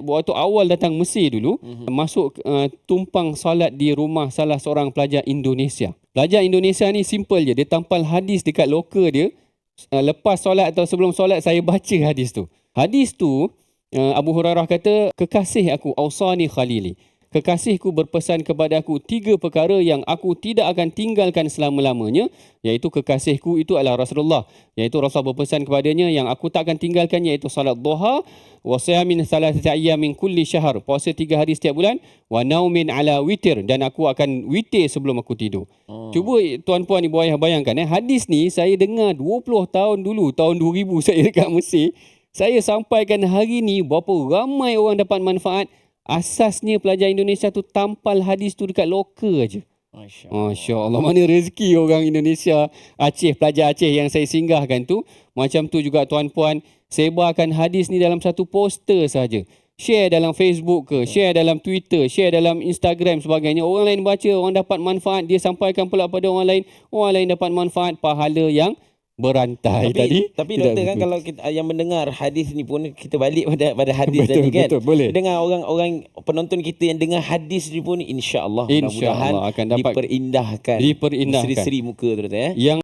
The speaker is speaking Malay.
waktu awal datang Mesir dulu, masuk tumpang solat di rumah salah seorang pelajar Indonesia. Pelajar Indonesia ni simple je, dia tampal hadis dekat loker dia. Lepas solat atau sebelum solat saya baca hadis tu. Hadis tu Abu Hurairah kata, kekasih aku ausani khalili. Kekasihku berpesan kepada aku 3 perkara yang aku tidak akan tinggalkan selama-lamanya, iaitu kekasihku itu adalah Rasulullah. Iaitu Rasulullah berpesan kepadanya yang aku tak akan tinggalkan, iaitu salat duha, wa siyamin salasati ayyamin kulli syahr, puasa 3 hari setiap bulan, wa naumin ala witir, dan aku akan witir sebelum aku tidur. Cuba tuan-puan ibu ayah bayangkan, hadis ni saya dengar 20 tahun dulu, tahun 2000 saya dekat Mesir. Saya sampaikan hari ni, berapa ramai orang dapat manfaat. Asasnya pelajar Indonesia tu tampal hadis tu dekat loker aja. Masya Allah. Mana rezeki orang Indonesia, Aceh, pelajar Aceh yang saya singgahkan tu. Macam tu juga tuan-puan, sebarkan hadis ni dalam satu poster saja. Share dalam Facebook ke, share dalam Twitter, share dalam Instagram sebagainya. Orang lain baca, orang dapat manfaat, dia sampaikan pula pada orang lain dapat manfaat, pahala yang berantai tadi. Tapi doktor kan, kalau kita yang mendengar hadis ni pun, kita balik pada hadis tadi kan. Betul, boleh. Dengar orang penonton kita yang dengar hadis ni pun, insya-Allah Insya-Allah akan dapat diperindahkan. Seri-seri muka tu doktor Yang